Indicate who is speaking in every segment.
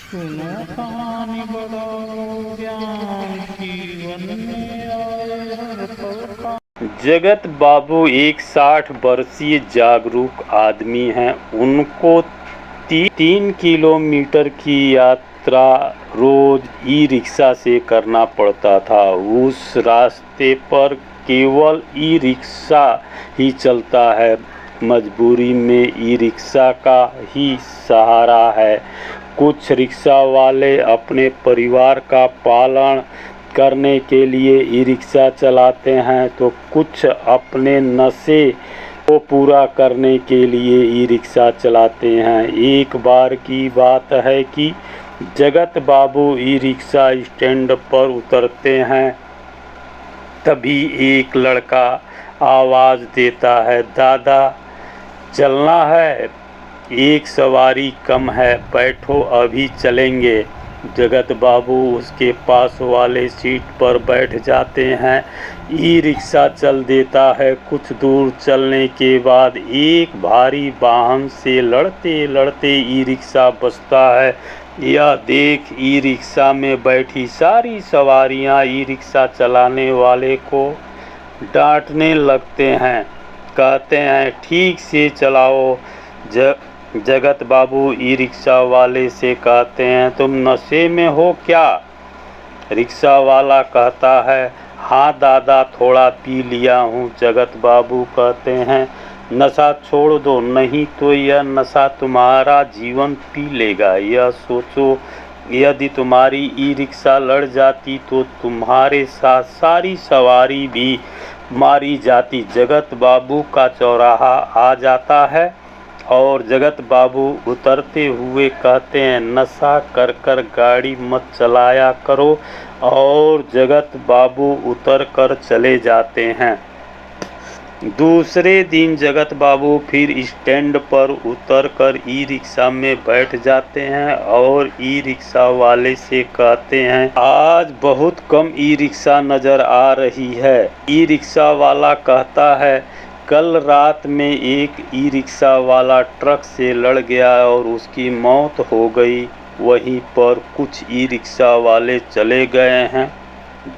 Speaker 1: सुनो कहानी बढ़ाओ ज्ञान जीवन में आए हर पल। जगत बाबू एक 60 वर्षीय जागरूक आदमी हैं। उनको 3 किलोमीटर की यात्रा रोज ई रिक्शा से करना पड़ता था। उस रास्ते पर केवल ई रिक्शा ही चलता है। मजबूरी में ई रिक्शा का ही सहारा है। कुछ रिक्शा वाले अपने परिवार का पालन करने के लिए ई रिक्शा चलाते हैं, तो कुछ अपने नशे को पूरा करने के लिए ई रिक्शा चलाते हैं। एक बार की बात है कि जगत बाबू ई रिक्शा स्टैंड पर उतरते हैं। तभी एक लड़का आवाज़ देता है, दादा चलना है, एक सवारी कम है, बैठो अभी चलेंगे। जगत बाबू उसके पास वाले सीट पर बैठ जाते हैं। ई रिक्शा चल देता है। कुछ दूर चलने के बाद एक भारी वाहन से लड़ते लड़ते ई रिक्शा बचता है। यह देख ई रिक्शा में बैठी सारी सवारियां ई रिक्शा चलाने वाले को डांटने लगते हैं। कहते हैं, ठीक से चलाओ। जगत बाबू ई रिक्शा वाले से कहते हैं, तुम नशे में हो क्या? रिक्शा वाला कहता है, हाँ दादा, थोड़ा पी लिया हूँ। जगत बाबू कहते हैं, नशा छोड़ दो, नहीं तो यह नशा तुम्हारा जीवन पी लेगा। यह सोचो, यदि तुम्हारी ई रिक्शा लड़ जाती तो तुम्हारे साथ सारी सवारी भी मारी जाती। जगत बाबू का चौराहा आ जाता है और जगत बाबू उतरते हुए कहते हैं, नशा कर कर गाड़ी मत चलाया करो। और जगत बाबू उतर कर चले जाते हैं। दूसरे दिन जगत बाबू फिर स्टैंड पर उतर कर ई रिक्शा में बैठ जाते हैं और ई रिक्शा वाले से कहते हैं, आज बहुत कम ई रिक्शा नज़र आ रही है। ई रिक्शा वाला कहता है, कल रात में एक ई रिक्शा वाला ट्रक से लड़ गया और उसकी मौत हो गई। वहीं पर कुछ ई रिक्शा वाले चले गए हैं।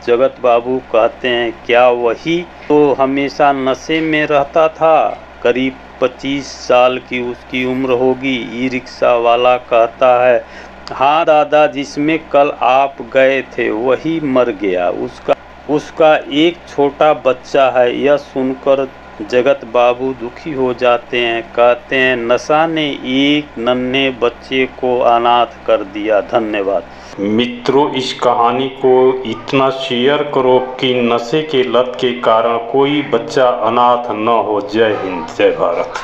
Speaker 1: जगत बाबू कहते हैं, क्या वही तो हमेशा नशे में रहता था? करीब 25 साल की उसकी उम्र होगी। ई रिक्शा वाला कहता है, हाँ दादा, जिसमें कल आप गए थे वही मर गया। उसका एक छोटा बच्चा है। यह सुनकर जगत बाबू दुखी हो जाते हैं। कहते हैं, नशा ने एक नन्हे बच्चे को अनाथ कर दिया। धन्यवाद मित्रों, इस कहानी को इतना शेयर करो कि नशे के लत के कारण कोई बच्चा अनाथ न हो। जय हिंद, जय भारत।